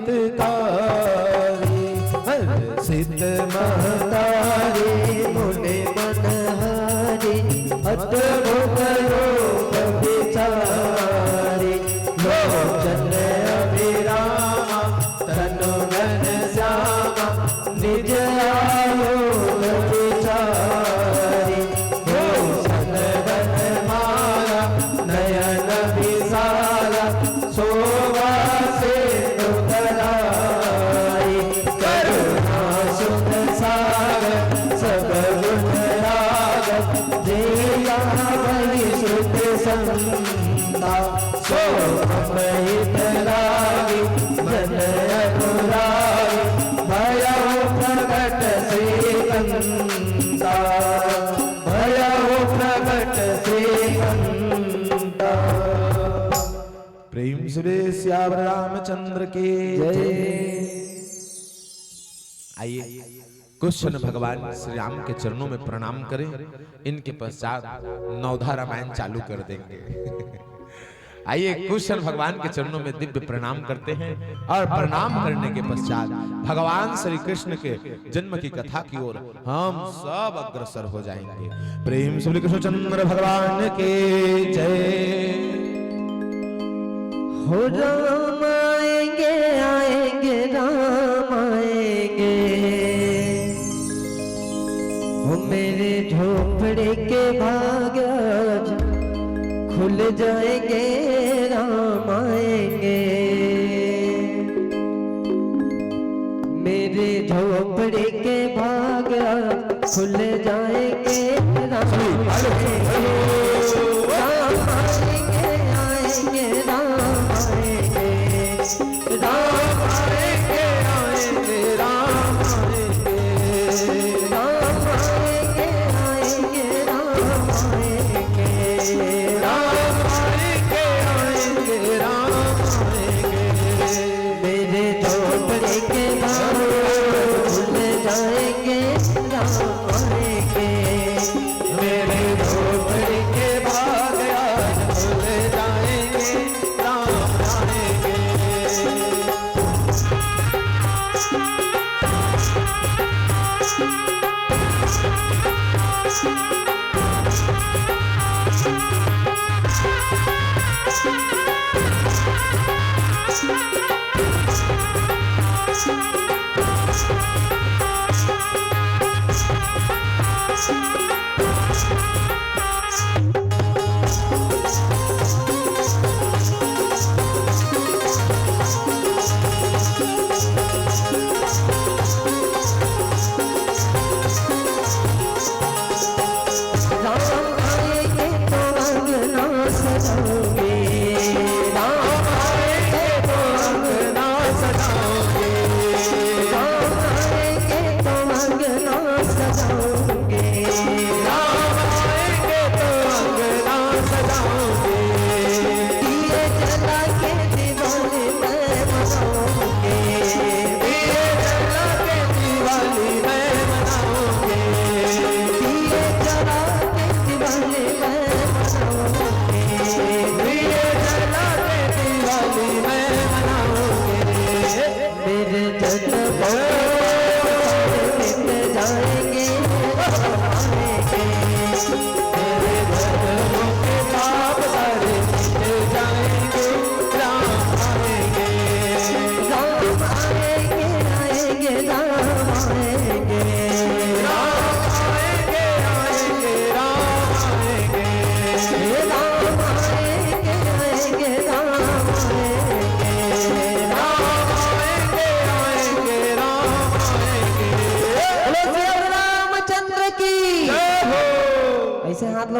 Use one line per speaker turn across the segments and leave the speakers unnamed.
हितकारी हर्षित महतारी मुनि मनहारी अद्भुत रूप विचारी लोचन अभिरामा तनु घन श्यामा निज आयोग विचारी भूषण बन माला नयन विशाला शोभा सिंधु धराई करुणा सुख सागर सब गुण राग जिया वही श्रुत संता शोभित रागी मन अनुरागी भयउ प्रकट श्रीकंता भयउ प्रकट श्रीकंता। प्रेम से श्याम रामचंद्र के जय। आइए कृष्ण भगवान श्री राम के चरणों में प्रणाम करें। इनके पश्चात नवधा रामायण चालू कर देंगे। आइए कृष्ण भगवान के चरणों में दिव्य प्रणाम करते हैं और प्रणाम करने के पश्चात भगवान श्री कृष्ण के जन्म की कथा की ओर हम सब अग्रसर हो जाएंगे। प्रेम श्री कृष्णचंद्र भगवान के जय
हो। राम आएंगे आएंगे राम आएंगे हो मेरे झोपड़े के भाग खुल जाएंगे राम आएंगे मेरे झोपड़े के भाग खुल जाएंगे राम आएंगे राम आएंगे आएंगे राम आएंगे राम आएंगे आएंगे राम आएंगे राम आएंगे आएंगे राम आएंगे मेरे झोपड़े के भाग खुल जाएंगे राम आएंगे मेरे झोपड़े के भाग खुल जाएंगे राम आएंगे।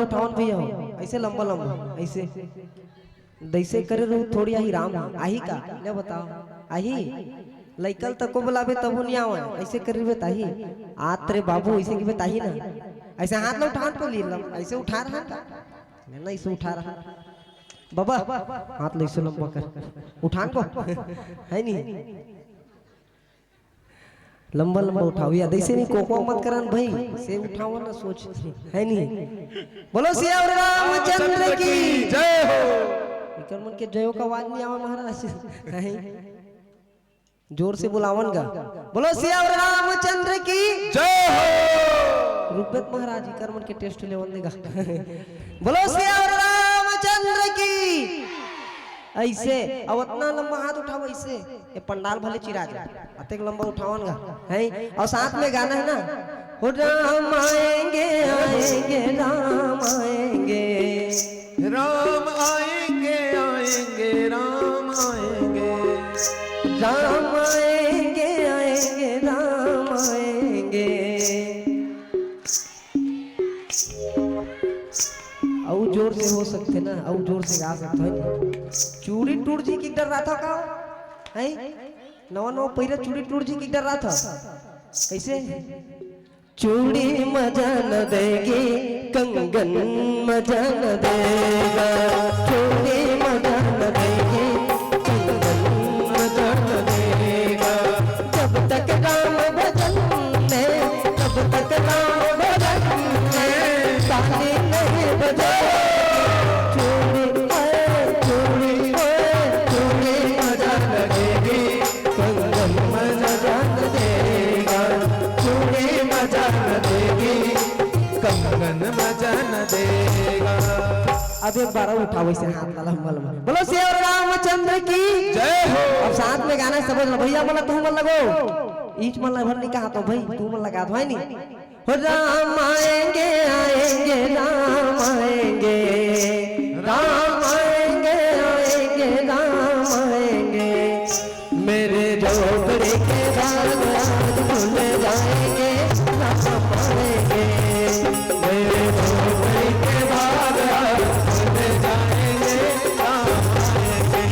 उठावन भी हो ऐसे लंबा लंबा ऐसे दैसे करे रो थोड़ी आही राम आही का ले बताओ आही लइकल तक को बुलावे तब नहीं आवे ऐसे करबे ताही आत रे बाबू ऐसे के ताही ना ऐसे हाथ में उठान पे ले लम ऐसे उठा रहा था नहीं ऐसे उठा रहा बाबा हाथ ले से लंबा कर उठान को है नहीं लंबा लंबा उठाओ या ऐसे नहीं कोको मत करन भाई से उठाओ ना सोच है नहीं बोलो सिया रामचंद्र की जय हो इकर मन के जयो का आवाज नहीं आवा महाराज नहीं जोर से बुलावन गा। बोलो सियावर रामचंद्र की
जय हो।
रुपेत महाराज जी कर्मन के टेस्ट ले देगा। बोलो सियावर रामचंद्र की। ऐसे अब उतना लंबा हाथ उठाओ ऐसे, ये पंडाल भले चिरा जाए, अतेक लंबा उठावन गा है। और साथ में गाना है ना, हो राम आएंगे आएंगे राम आएंगे,
राम आएंगे आएंगे राम आएंगे,
राम आएंगे आएंगे राम आएंगे। और जोर से हो सकते ना, और जोर से गा सकते हैं। चूड़ी टूट जी की डर रहा था का है, नवा नवा पहिरा चूड़ी टूट जी की डर रहा था। कैसे चूड़ी मजा न देगी कंगन मजा न देगा, चूड़ी मजा न देगी कंगन मजा न देगा। जब तक राम भजन में, तब तक राम भजन में ताली नहीं बजे। चूड़ी चूड़ी चूड़ी मजा न देगी कंगन मजा न देगा, चूड़ी मजा न देगी
कंगन मजा न देगा।
अब एक बार उठाओ इसे हाथ वाला लंबा। बोलो सियावर रामचंद्र की
जय हो।
अब साथ में गाना समझ लो भैया, मला तू मन लगो ईच मन भर नहीं कहा तो भाई तू मन लगा दो है नहीं। हो राम आएंगे आएंगे राम आएंगे, राम आएंगे आएंगे राम आएंगे। मेरे झोपड़ी के बाल आज भूल जाएंगे राम आएंगे, मेरे झोपड़ी के बाल आज भूल जाएंगे राम आएंगे।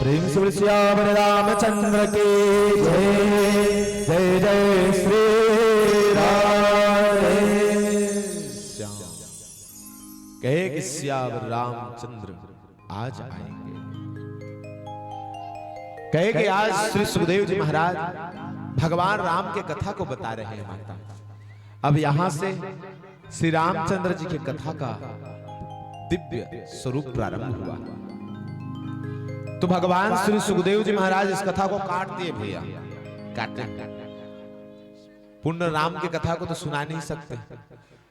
प्रेम से बोलिए सियावर रामचंद्र की जय। जय जय श्री राधे श्याम। कहे कि सियावर रामचंद्र आज आएंगे। कहे कि आज श्री सुखदेव जी महाराज भगवान राम के कथा को बता रहे हैं माता। अब यहां से श्री रामचंद्र जी की कथा का दिव्य स्वरूप प्रारंभ हुआ। तो भगवान श्री सुखदेव जी महाराज इस कथा को काट दिए भैया, काटे। पूर्ण राम की कथा को तो सुना नहीं सकते।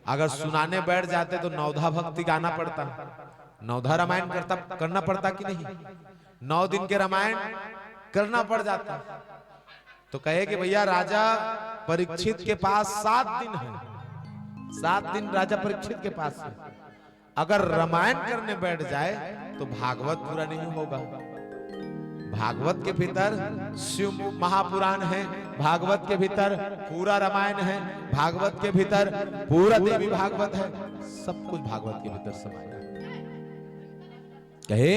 अगर सुनाने बैठ जाते तो नवधा भक्ति गाना पड़ता, नवधा रामायण करना पड़ता कि नहीं, 9 दिन के रामायण करना पड़ जाता। तो कहे कि भैया राजा परीक्षित के पास 7 दिन है, 7 दिन राजा परीक्षित के पास है। अगर रामायण करने बैठ जाए तो भागवत पूरा नहीं होगा। भागवत के भीतर शिव महापुराण है, भागवत के भीतर पूरा रामायण है, भागवत के भीतर पूरा देवी भागवत है, सब कुछ भागवत के भीतर समाया है। कहे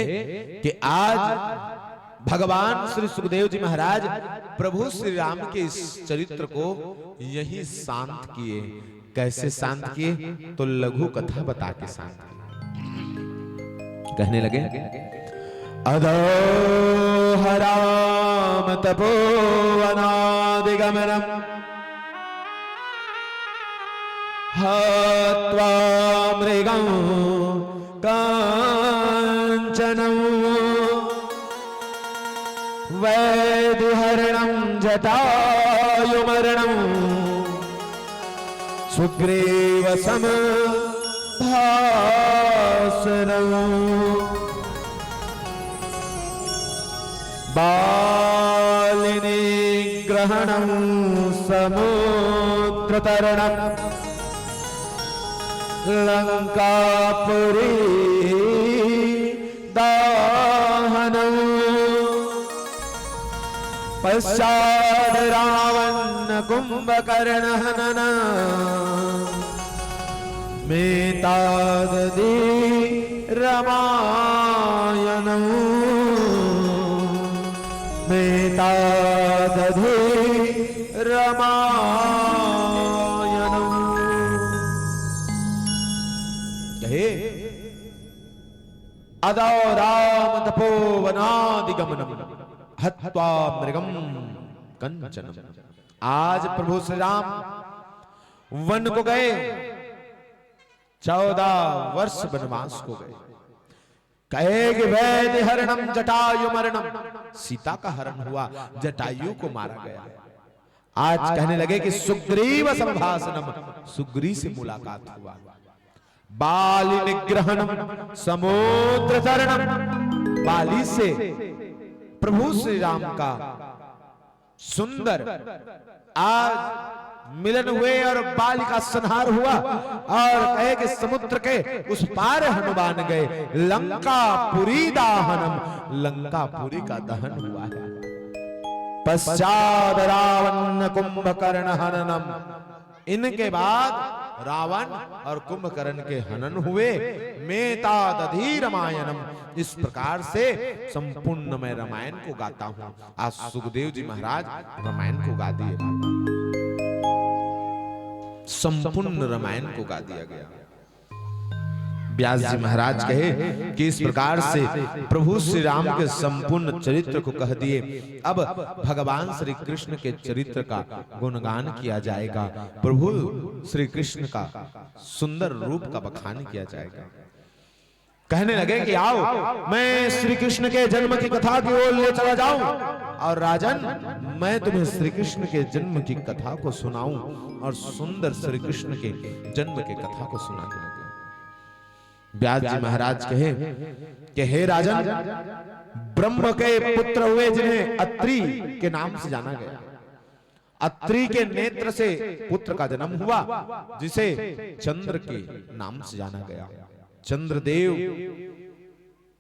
कि आज भगवान श्री सुखदेव जी महाराज प्रभु श्री राम के इस चरित्र को यही शांत किए। कैसे शांत किए? तो लघु कथा बता के शांत किए। कहने लगे, अदोहराम तपोवनादिगमनम हत्वा मृगं कांचनं वैदिहरणं जटायुमरणं सुग्रीव समभासनं बालिनिग्रहणं समुद्रतरणं लंकापुरी दाहनं पश्चात् रावण कुंभकर्ण हनन मेतादधि रामायणं मेतादधि रामायणं। कहे अदौ राम तपोवनादिगमनम हत्वा मृगम कंचनम। आज प्रभु श्री राम वन को गए, 14 वर्ष वनवास को गए। कहे कि वैद हरणम जटायु मरणम, सीता का हरण हुआ, जटायु को मारा गया। आज कहने लगे कि सुग्रीव संभाषणम, सुग्री से मुलाकात हुआ। बाली निग्रहणम समुद्र तरणम, बाली से प्रभु श्री राम का सुंदर आज मिलन हुए और बाली का संहार हुआ। और कहे कि समुद्र के उस पार हनुमान गए। लंकापुरी दाहनम, लंकापुरी का दहन हुआ है। पश्चात रावण कुंभकर्ण हननम, इनके बाद रावण और कुंभकर्ण के हनन हुए। मेतादधि रामायणम, इस प्रकार से संपूर्ण मैं रामायण को गाता हूं। आज सुखदेव जी महाराज रामायण को गा दिए, संपूर्ण रामायण को गा दिया गया। व्यास जी महाराज कहे कि इस प्रकार से प्रभु श्री राम के संपूर्ण चरित्र को कह दिए। अब भगवान श्री कृष्ण के चरित्र का गुणगान किया जाएगा, प्रभु श्री कृष्ण का सुंदर रूप का बखान किया जाएगा। कहने लगे कि आओ मैं श्री कृष्ण के जन्म की कथा की ओर ले चला जाऊं और राजन मैं तुम्हें श्री कृष्ण के जन्म की कथा को सुनाऊं और सुंदर श्री कृष्ण के जन्म की कथा को सुनाने लगे। व्यास जी महाराज कहे कि हे राजन, ब्रह्म के पुत्र हुए जिन्हें अत्रि के नाम से जाना गया। अत्रि के नेत्र से पुत्र का जन्म हुआ जिसे चंद्र के नाम से जाना गया। चंद्रदेव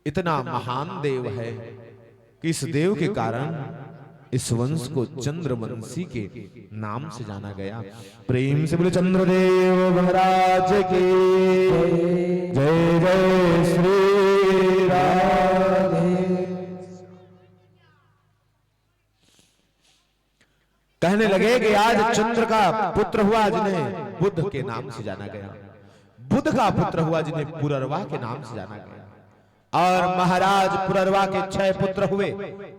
इतना महान देव है कि इस देव के कारण इस वंश को चंद्रवंशी के नाम से जाना गया। प्रेम से बोले चंद्रदेव महाराज की जय जय श्री राधे। कहने लगे कि आज चंद्र का पुत्र हुआ जिन्हें बुध के नाम से जाना गया। बुध का पुत्र हुआ जिन्हें पुररवा के नाम से जाना गया। और महाराज पुररवा के 6 पुत्र हुए,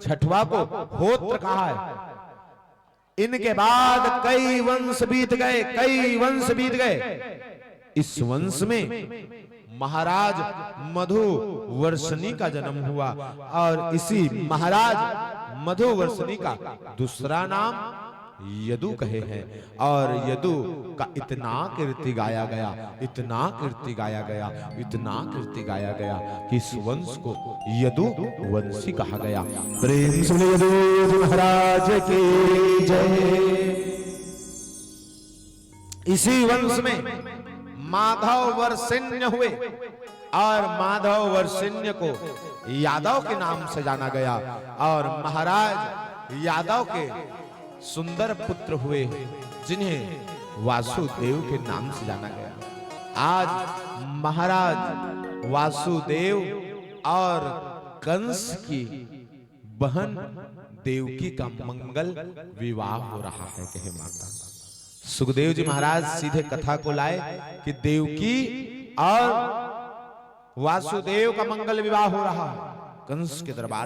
छठवा को होत्र कहा है। इनके बाद कई वंश बीत गए, कई वंश बीत गए। इस वंश में महाराज मधुवर्षणी का जन्म हुआ और इसी महाराज मधुवर्षणी का दूसरा नाम यदु कहे हैं। और यदु का इतना कीर्ति गाया गया, इतना कीर्ति गाया गया, इतना कीर्ति गाया गया कि इस वंश को यदु वंशी कहा गया। प्रेम से यदु महाराज की जय। इसी वंश में माधव वर्षिण्य हुए और माधव वर्षिण्य को यादव के नाम से जाना गया और महाराज यादव के सुंदर पुत्र हुए जिन्हें वासुदेव के नाम से जाना गया। आज महाराज वासुदेव और कंस की बहन देवकी का मंगल विवाह हो रहा है। कहे माता सुखदेव जी महाराज सीधे कथा को लाए कि देवकी और वासुदेव का मंगल विवाह हो रहा है कंस के दरबार।